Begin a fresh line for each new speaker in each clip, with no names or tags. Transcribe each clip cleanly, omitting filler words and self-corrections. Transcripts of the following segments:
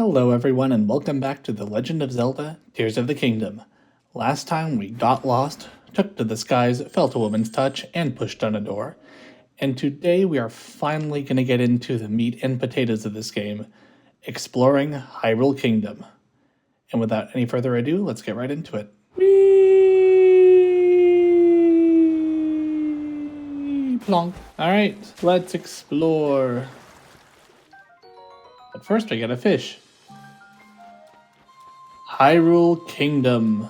Hello everyone and welcome back to The Legend of Zelda Tears of the Kingdom. Last time we got lost, took to the skies, felt a woman's touch, and pushed on a door. And today we are finally going to get into the meat and potatoes of this game, exploring Hyrule Kingdom. And without any further ado, let's get right into it. Whee! Plonk. Alright, let's explore. But first I get a fish. Hyrule Kingdom.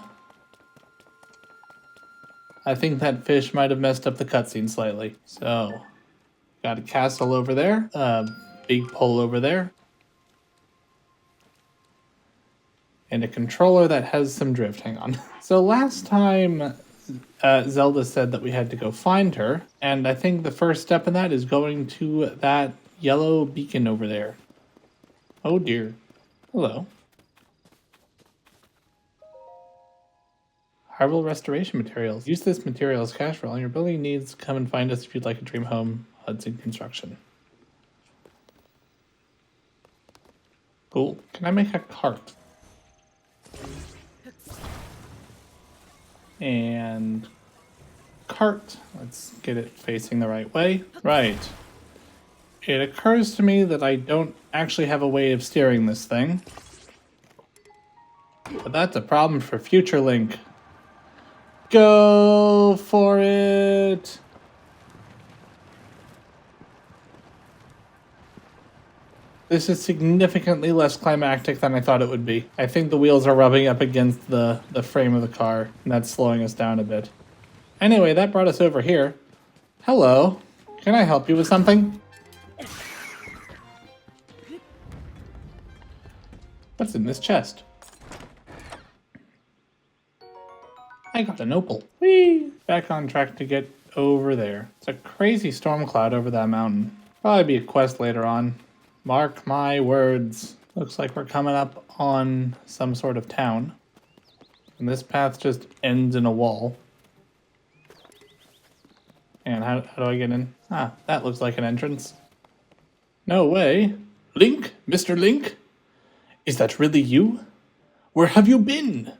I think that fish might have messed up the cutscene slightly. So, got a castle over there, a big pole over there, and a controller that has some drift. Hang on. So last time, Zelda said that we had to go find her, and I think the first step in that is going to that yellow beacon over there. Oh dear. Hello. Hyrule Restoration Materials. Use this material as cash for all your building needs. Come and find us if you'd like a dream home. Hudson Construction. Cool. Can I make a cart? And cart. Let's get it facing the right way. Right. It occurs to me that I don't actually have a way of steering this thing. But that's a problem for future Link. Go for it! This is significantly less climactic than I thought it would be. I think the wheels are rubbing up against the frame of the car, and that's slowing us down a bit. Anyway, that brought us over here. Hello. Can I help you with something? What's in this chest? I got an opal. Whee! Back on track to get over there. It's a crazy storm cloud over that mountain. Probably be a quest later on. Mark my words. Looks like we're coming up on some sort of town. And this path just ends in a wall. And how do I get in? Ah, that looks like an entrance. No way. Link? Mr. Link? Is that really you? Where have you been?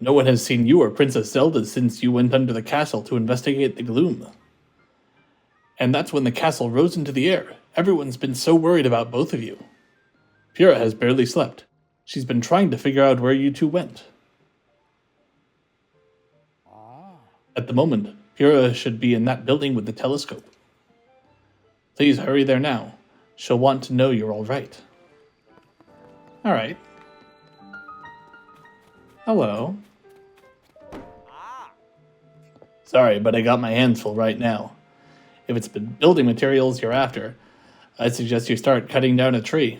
No one has seen you or Princess Zelda since you went under the castle to investigate the gloom. And that's when the castle rose into the air. Everyone's been so worried about both of you. Pyrrha has barely slept. She's been trying to figure out where you two went. At the moment, Pyrrha should be in that building with the telescope. Please hurry there now. She'll want to know you're all right. All right. Hello. Sorry, but I got my hands full right now. If it's building materials you're after, I'd suggest you start cutting down a tree.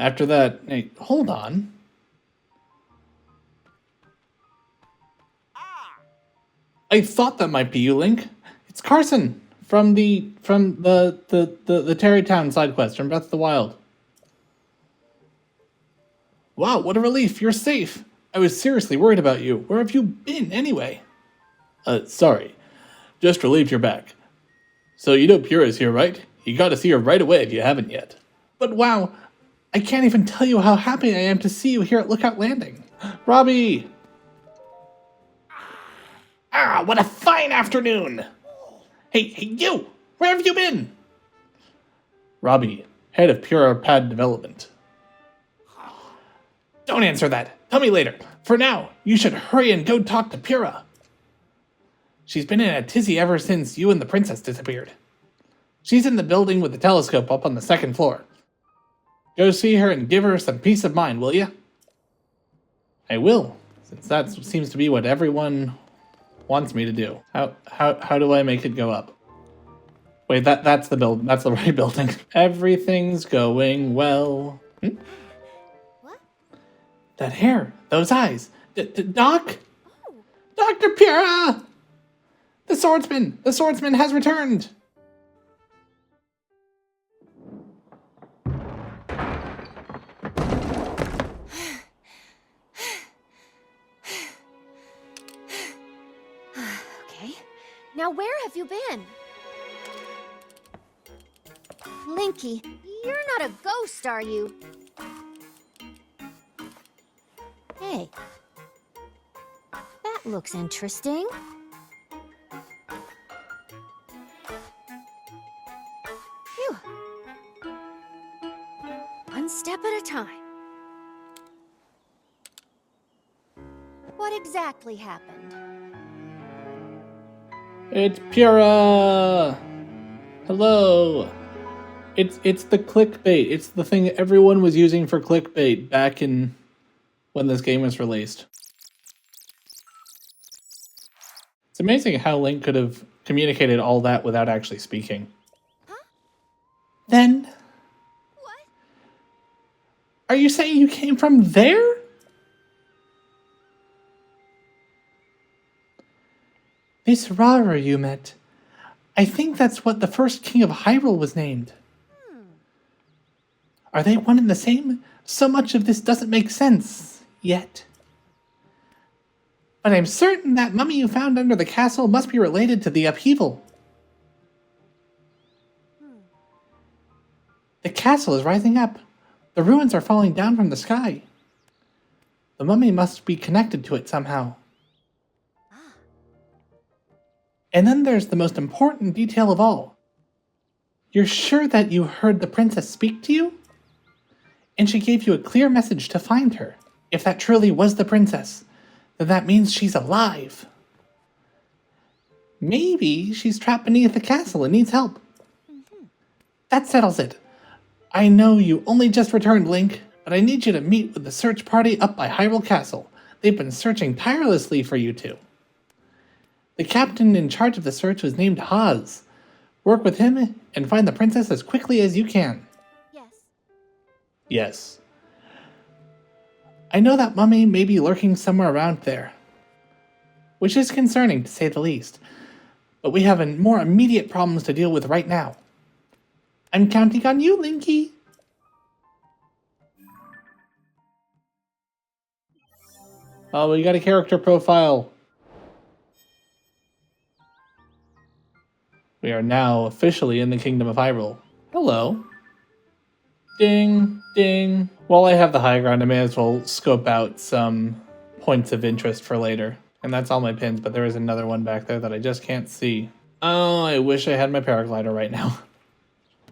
After that, hey, hold on. I thought that might be you, Link. It's Carson from the Tarrytown side quest from Breath of the Wild. Wow, what a relief! You're safe. I was seriously worried about you. Where have you been anyway? Sorry. Just relieved you're back. So you know Pyrrha's here, right? You gotta see her right away if you haven't yet. But wow, I can't even tell you how happy I am to see you here at Lookout Landing. Robbie! Ah, what a fine afternoon! Hey, you! Where have you been? Robbie, head of Pyrrha Pad Development. Don't answer that. Tell me later. For now, you should hurry and go talk to Pyrrha. She's been in a tizzy ever since you and the princess disappeared. She's in the building with the telescope up on the second floor. Go see her and give her some peace of mind, will you? I will, since that seems to be what everyone wants me to do. How do I make it go up? Wait, that's the build. That's the right building. Everything's going well.
What?
That hair, those eyes. Doc? Oh. Dr. Pyrrha! The swordsman has returned!
Okay, now where have you been? Linky, you're not a ghost, are you? looks interesting. Phew. One step at a time. What exactly happened?
It's Pyrrha! Hello! It's the clickbait. It's the thing everyone was using for clickbait back in when this game was released. It's amazing how Link could have communicated all that without actually speaking.
Huh?
Then,
What?
are you saying you came from there? Miss Rara you met. I think that's what the first king of Hyrule was named. Are they one and the same? So much of this doesn't make sense yet. But I'm certain that mummy you found under the castle must be related to the upheaval. The castle is rising up. The ruins are falling down from the sky. The mummy must be connected to it somehow. And then there's the most important detail of all. You're sure that you heard the princess speak to you? And she gave you a clear message to find her. If that truly was the princess, then that means she's alive. Maybe she's trapped beneath the castle and needs help. That settles it. I know you only just returned, Link, but I need you to meet with the search party up by Hyrule Castle. They've been searching tirelessly for you two. The captain in charge of the search was named Haz. Work with him and find the princess as quickly as you can.
Yes.
Yes. I know that mummy may be lurking somewhere around there, which is concerning to say the least, but we have more immediate problems to deal with right now. I'm counting on you, Linky. Oh, we got a character profile. We are now officially in the Kingdom of Hyrule. Hello. Ding, ding. While I have the high ground, I may as well scope out some points of interest for later. And that's all my pins, but there is another one back there that I just can't see. Oh, I wish I had my paraglider right now.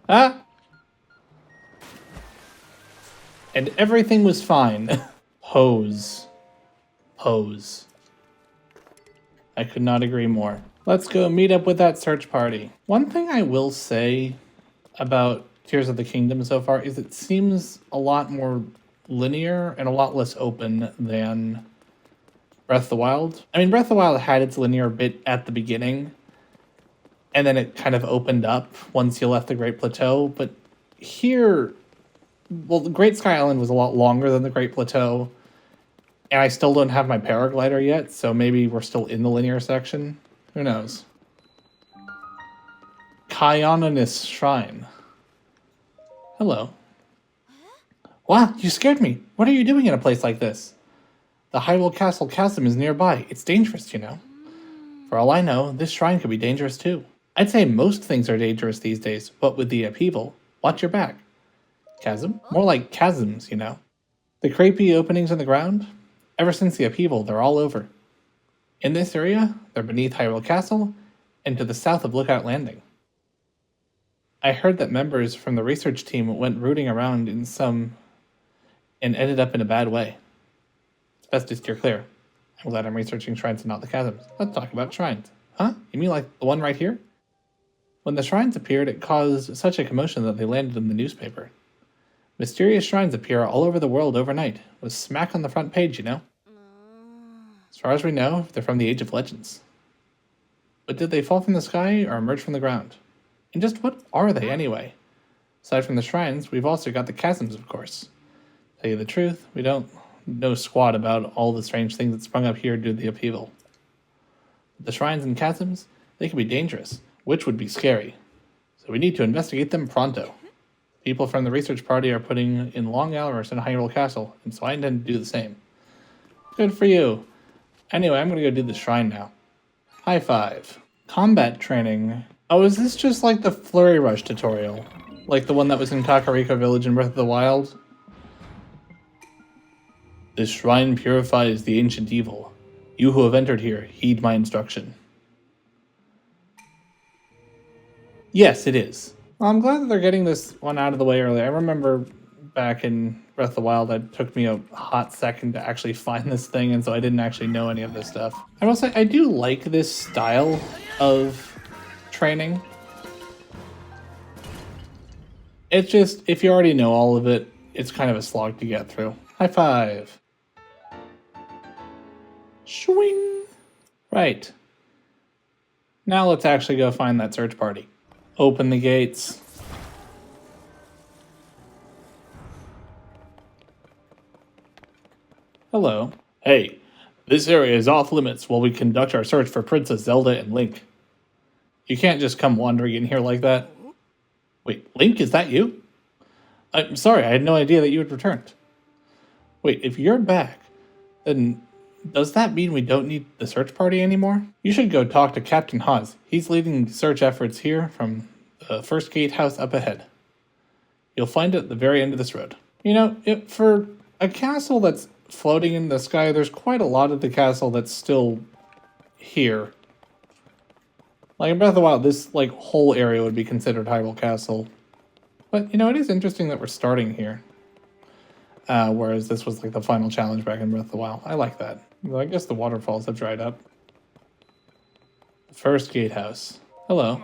Ah! And everything was fine. Pose. Pose. I could not agree more. Let's go meet up with that search party. One thing I will say about Tears of the Kingdom so far is it seems a lot more linear and a lot less open than Breath of the Wild. I mean, Breath of the Wild had its linear bit at the beginning, and then it kind of opened up once you left the Great Plateau, but here, well, the Great Sky Island was a lot longer than the Great Plateau, and I still don't have my paraglider yet, so maybe we're still in the linear section. Who knows? Kyanonus Shrine. Hello. Wow, you scared me. What are you doing in a place like this? The Hyrule Castle chasm is nearby. It's dangerous, you know. For all I know, this shrine could be dangerous too. I'd say most things are dangerous these days, but with the upheaval, watch your back. Chasm? More like chasms, you know. The crepey openings in the ground? Ever since the upheaval, they're all over. In this area, they're beneath Hyrule Castle and to the south of Lookout Landing. I heard that members from the research team went rooting around in some and ended up in a bad way. It's best to steer clear. I'm glad I'm researching shrines and not the chasms. Let's talk about shrines. Huh? You mean like the one right here? When the shrines appeared, it caused such a commotion that they landed in the newspaper. Mysterious shrines appear all over the world overnight, with smack on the front page, you know? As far as we know, they're from the Age of Legends. But did they fall from the sky or emerge from the ground? And just what are they anyway? Aside from the shrines, we've also got the chasms, of course. Tell you the truth, we don't know squat about all the strange things that sprung up here due to the upheaval. But the shrines and chasms, they can be dangerous, which would be scary. So we need to investigate them pronto. People from the research party are putting in long hours in Hyrule Castle, and so I intend to do the same. Good for you. Anyway, I'm gonna go do the shrine now. High five. Combat training. Oh, is this just like the Flurry Rush tutorial? Like the one that was in Kakariko Village in Breath of the Wild? This shrine purifies the ancient evil. You who have entered here, heed my instruction. Yes, it is. Well, I'm glad that they're getting this one out of the way early. I remember back in Breath of the Wild, it took me a hot second to actually find this thing, and so I didn't actually know any of this stuff. I will say, I do like this style of training. It's just, if you already know all of it, it's kind of a slog to get through. High five. Swing. Right. Now let's actually go find that search party. Open the gates. Hello. Hey, this area is off limits while we conduct our search for Princess Zelda and Link. You can't just come wandering in here like that. Wait, Link, is that you? I'm sorry, I had no idea that you had returned. Wait, if you're back, then does that mean we don't need the search party anymore? You should go talk to Captain Hawes. He's leading search efforts here from the first gatehouse up ahead. You'll find it at the very end of this road. You know, for a castle that's floating in the sky, there's quite a lot of the castle that's still here. Like in Breath of the Wild, this whole area would be considered Hyrule Castle. But, you know, it is interesting that we're starting here. Whereas this was the final challenge back in Breath of the Wild. I like that. Well, I guess the waterfalls have dried up. The first gatehouse. Hello.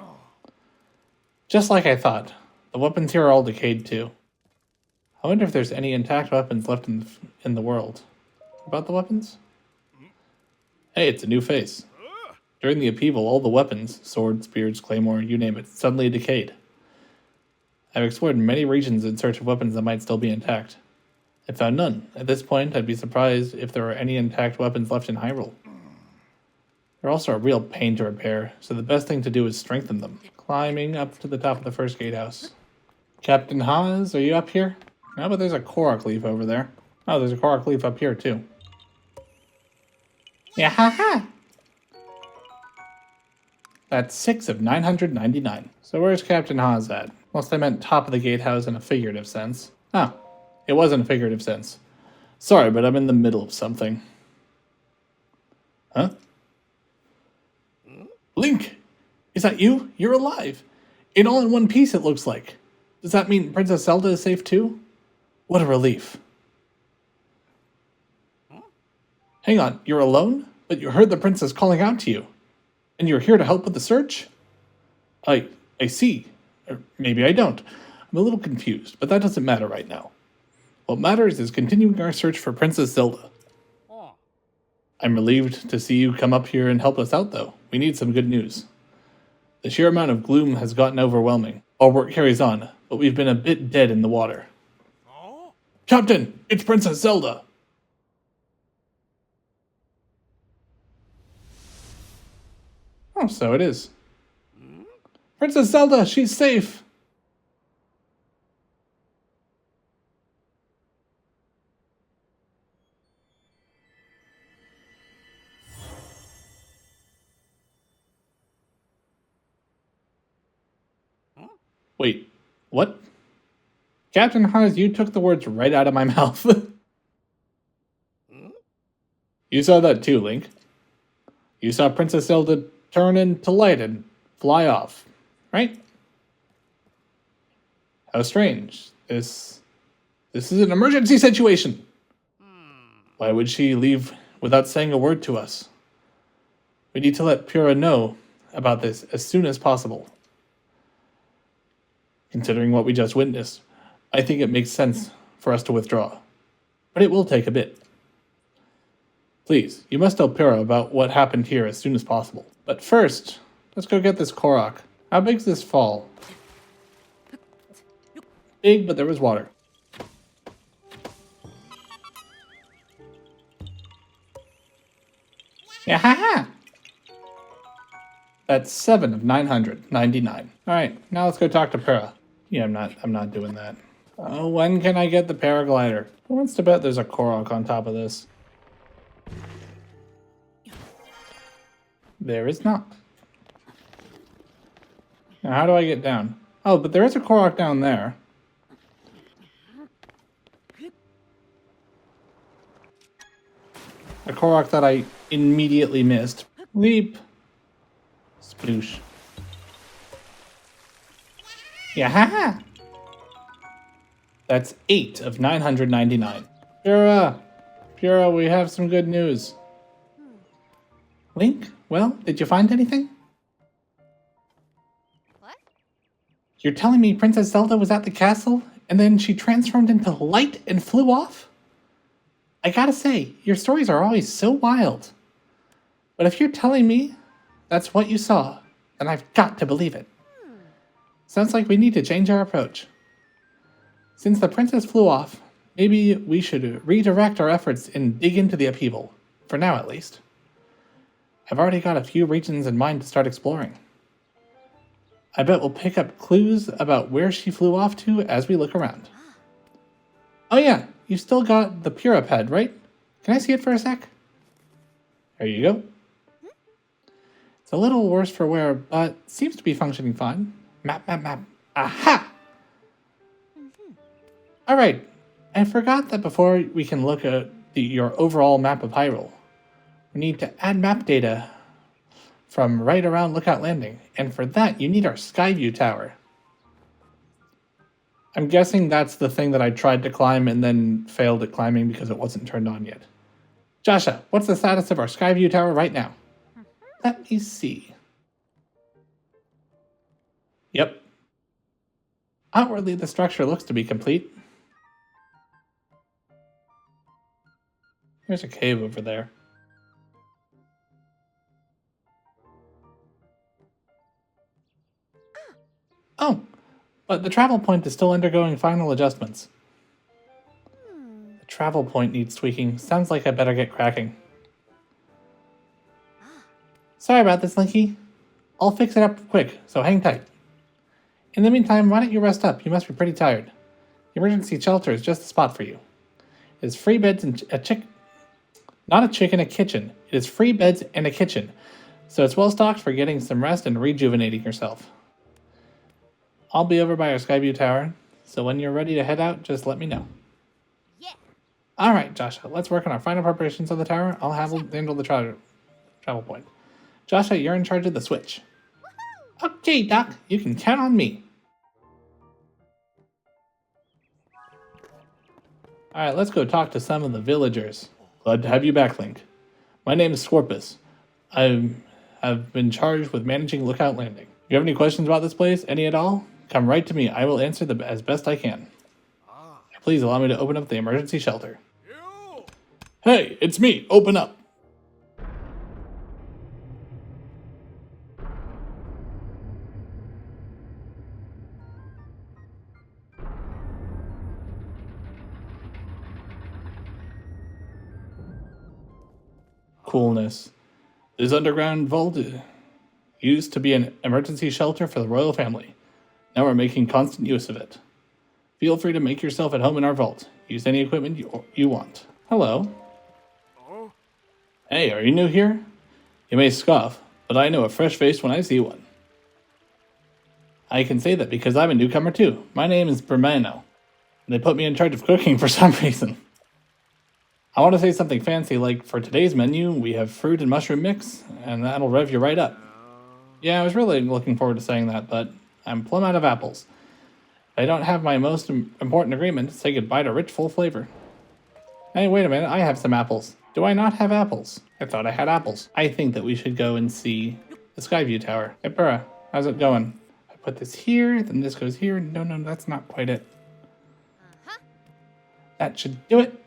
Just like I thought. The weapons here are all decayed too. I wonder if there's any intact weapons left in the world. About the weapons? Hey, it's a new face. During the upheaval, all the weapons, sword, spears, claymore, you name it, suddenly decayed. I've explored many regions in search of weapons that might still be intact. I found none. At this point, I'd be surprised if there were any intact weapons left in Hyrule. They're also a real pain to repair, so the best thing to do is strengthen them. Climbing up to the top of the first gatehouse. Captain Hawes, are you up here? No, but there's a Korok leaf over there. Oh, there's a Korok leaf up here, too. Yeah, ha. That's 6 of 999. So where's Captain Hawes at? Unless they meant top of the gatehouse in a figurative sense. Oh, it was in a figurative sense. Sorry, but I'm in the middle of something. Huh? Link! Is that you? You're alive! In all in one piece, it looks like. Does that mean Princess Zelda is safe too? What a relief. Hang on, you're alone? But you heard the princess calling out to you. And you're here to help with the search? I see. Or maybe I don't. I'm a little confused, but that doesn't matter right now. What matters is continuing our search for Princess Zelda. I'm relieved to see you come up here and help us out, though. We need some good news. The sheer amount of gloom has gotten overwhelming. Our work carries on, but we've been a bit dead in the water. Captain, it's Princess Zelda! Oh, so it is. Princess Zelda, she's safe! Wait, what? Captain Hawes, you took the words right out of my mouth. You saw that too, Link. You saw Princess Zelda turn into light and fly off, right? How strange. This is an emergency situation. Why would she leave without saying a word to us? We need to let Pyrrha know about this as soon as possible. Considering what we just witnessed, I think it makes sense for us to withdraw. But it will take a bit. Please, you must tell Pyrrha about what happened here as soon as possible. But first, let's go get this Korok. How big's this fall? Big, but there was water. Yeah, ha ha! That's 7 of 999. Alright, now let's go talk to Pyrrha. Yeah, I'm not doing that. Oh, when can I get the paraglider? Who wants to bet there's a Korok on top of this? There is not. Now, how do I get down? Oh, but there is a Korok down there. A Korok that I immediately missed. Leap. Sploosh. Yeah. That's 8 of 999. Pura, we have some good news. Link, well, did you find anything?
What?
You're telling me Princess Zelda was at the castle, and then she transformed into light and flew off? I gotta say, your stories are always so wild. But if you're telling me that's what you saw, then I've got to believe it. Sounds like we need to change our approach. Since the princess flew off, maybe we should redirect our efforts and dig into the upheaval, for now at least. I've already got a few regions in mind to start exploring. I bet we'll pick up clues about where she flew off to as we look around. Oh yeah, you still got the Pura pad, right? Can I see it for a sec? There you go. It's a little worse for wear, but seems to be functioning fine. Map. Aha! Alright, I forgot that before we can look at your overall map of Hyrule, we need to add map data from right around Lookout Landing, and for that you need our Skyview Tower. I'm guessing that's the thing that I tried to climb and then failed at climbing because it wasn't turned on yet. Joshua, what's the status of our Skyview Tower right now? Let me see. Yep. Outwardly, the structure looks to be complete. There's a cave over there. Oh, but the travel point is still undergoing final adjustments. The travel point needs tweaking. Sounds like I better get cracking. Sorry about this, Linky. I'll fix it up quick, so hang tight. In the meantime, why don't you rest up? You must be pretty tired. The emergency shelter is just the spot for you. It is free beds and not a chicken, a kitchen. It is free beds and a kitchen, so it's well stocked for getting some rest and rejuvenating yourself. I'll be over by our Skyview Tower, so when you're ready to head out, just let me know.
Yeah.
Alright, Joshua, let's work on our final preparations of the tower. I'll handle the travel point. Joshua, you're in charge of the switch. Okay, Doc, you can count on me. Alright, let's go talk to some of the villagers. Glad to have you back, Link. My name is Scorpus. I have been charged with managing Lookout Landing. If you have any questions about this place, any at all, come right to me. I will answer them as best I can. Please allow me to open up the emergency shelter. Hey, it's me. Open up. Coolness. This underground vault used to be an emergency shelter for the royal family. Now we're making constant use of it. Feel free to make yourself at home in our vault. Use any equipment you want. Hello. Hey, are you new here? You may scoff, but I know a fresh face when I see one. I can say that because I'm a newcomer too. My name is Bermano. They put me in charge of cooking for some reason. I want to say something fancy like, for today's menu, we have fruit and mushroom mix, and that'll rev you right up. Yeah, I was really looking forward to saying that, but I'm plumb out of apples. I don't have my most important agreement to say goodbye to rich, full flavor. Hey, wait a minute, I have some apples. Do I not have apples? I thought I had apples. I think that we should go and see the Skyview Tower. Hey, Burra, how's it going? I put this here, then this goes here. No, that's not quite it. That should do it.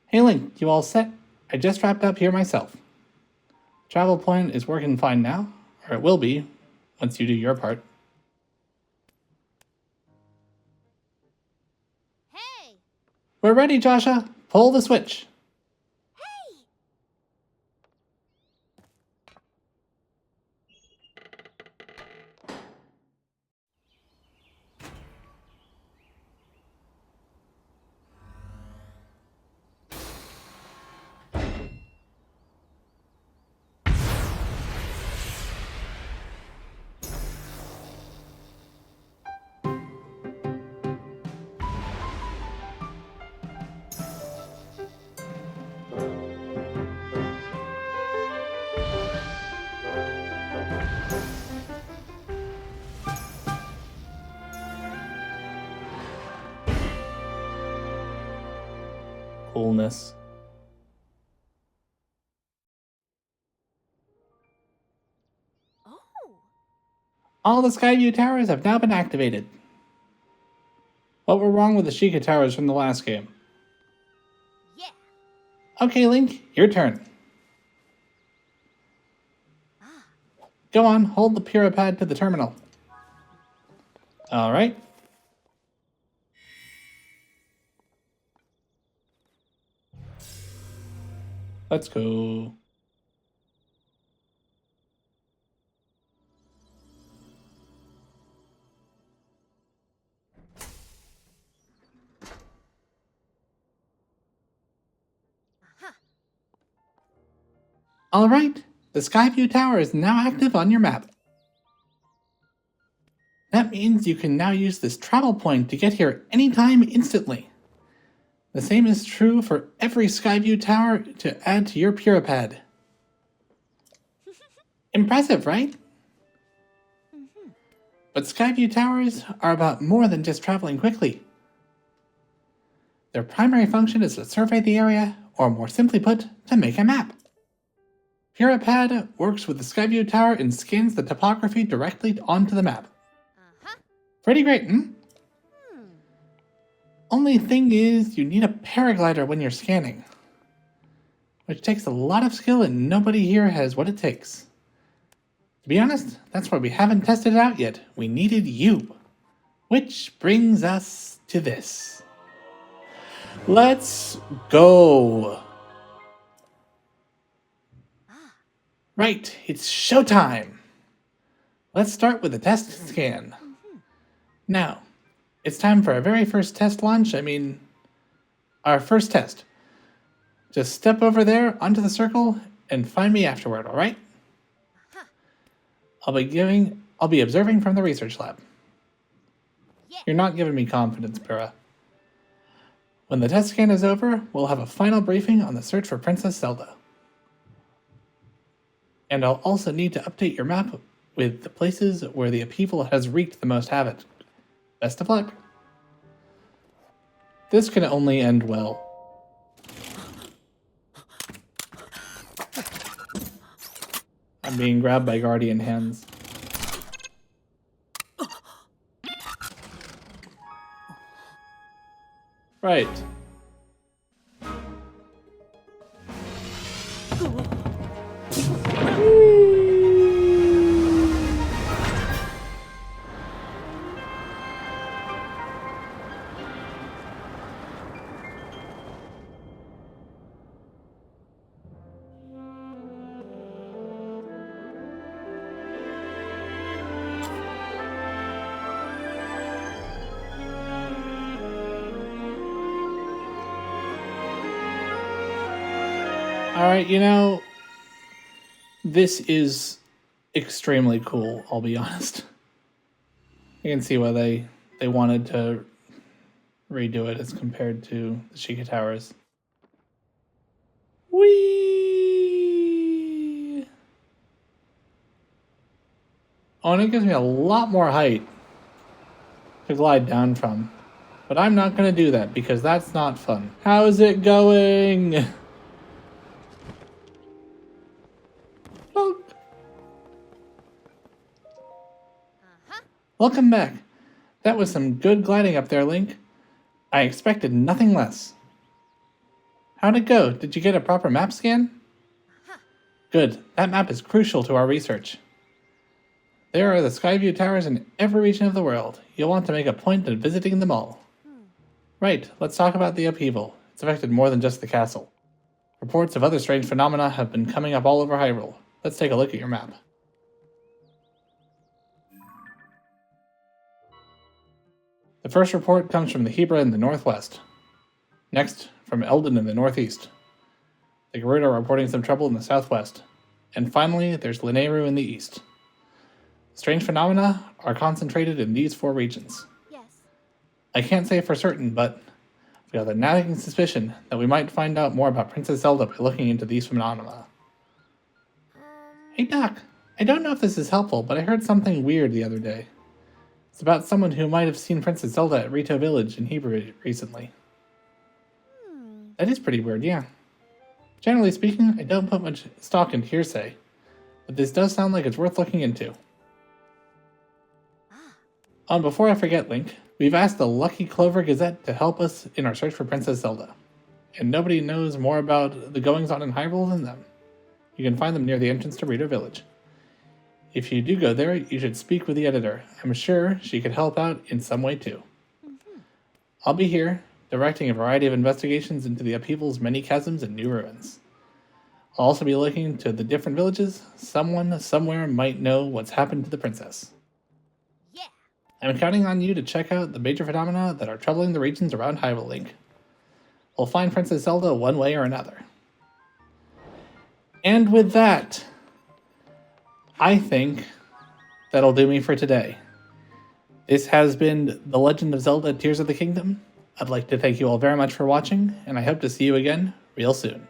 Hey Link, you all set? I just wrapped up here myself. Travel point is working fine now, or it will be, once you do your part.
Hey!
We're ready, Joshua. Pull the switch.
Hey!
coolness.
Oh.
All the Skyview towers have now been activated. What were wrong with the Sheikah towers from the last game?
Yeah.
Okay, Link, your turn.
Ah.
Go on, hold the Pura pad to the terminal. Alright. Let's go.
Huh.
Alright, the Skyview Tower is now active on your map. That means you can now use this travel point to get here anytime instantly. The same is true for every Skyview Tower to add to your Pura pad. Impressive, right?
Mm-hmm.
But Skyview Towers are about more than just traveling quickly. Their primary function is to survey the area, or more simply put, to make a map. Pura pad works with the Skyview Tower and scans the topography directly onto the map.
Uh-huh.
Pretty great, hmm?
Hmm.
Only thing is, you need a paraglider when you're scanning, which takes a lot of skill and nobody here has what it takes. To be honest, that's why we haven't tested it out yet. We needed you. Which brings us to this. Let's go.
Ah.
Right, it's showtime. Let's start with the test scan.
Mm-hmm.
Now, it's time for our very first test launch. Our first test. Just step over there onto the circle and find me afterward, alright?
Uh-huh.
I'll be observing from the research lab.
Yeah.
You're not giving me confidence, Pura. When the test scan is over, we'll have a final briefing on the search for Princess Zelda. And I'll also need to update your map with the places where the upheaval has wreaked the most havoc. Best of luck. This can only end well. I'm being grabbed by guardian hands. Right. Alright, this is extremely cool, I'll be honest. You can see why they wanted to redo it as compared to the Sheikah Towers. Whee! Oh, and it gives me a lot more height to glide down from. But I'm not going to do that because that's not fun. How's it going?
Uh-huh.
Welcome back. That was some good gliding up there, Link. I expected nothing less. How'd it go? Did you get a proper map scan?
Uh-huh.
Good. That map is crucial to our research. There are the Skyview Towers in every region of the world. You'll want to make a point of visiting them all. Right, let's talk about the upheaval. It's affected more than just the castle. Reports of other strange phenomena have been coming up all over Hyrule. Let's take a look at your map. The first report comes from the Hebra in the northwest. Next, from Eldin in the northeast. The Gerudo are reporting some trouble in the southwest. And finally, there's Lanayru in the east. Strange phenomena are concentrated in these 4 regions.
Yes.
I can't say for certain, but I've got a nagging suspicion that we might find out more about Princess Zelda by looking into these phenomena. Hey Doc, I don't know if this is helpful, but I heard something weird the other day. It's about someone who might have seen Princess Zelda at Rito Village in Hebra recently. That is pretty weird, yeah. Generally speaking, I don't put much stock into hearsay, but this does sound like it's worth looking into. And before I forget, Link, we've asked the Lucky Clover Gazette to help us in our search for Princess Zelda. And nobody knows more about the goings-on in Hyrule than them. You can find them near the entrance to Rito Village. If you do go there, you should speak with the editor. I'm sure she could help out in some way too. I'll be here, directing a variety of investigations into the upheaval's many chasms and new ruins. I'll also be looking to the different villages. Someone somewhere might know what's happened to the princess.
Yeah.
I'm counting on you to check out the major phenomena that are troubling the regions around Hyrule, Link. We'll find Princess Zelda one way or another. And with that, I think that'll do me for today. This has been The Legend of Zelda Tears of the Kingdom. I'd like to thank you all very much for watching, and I hope to see you again real soon.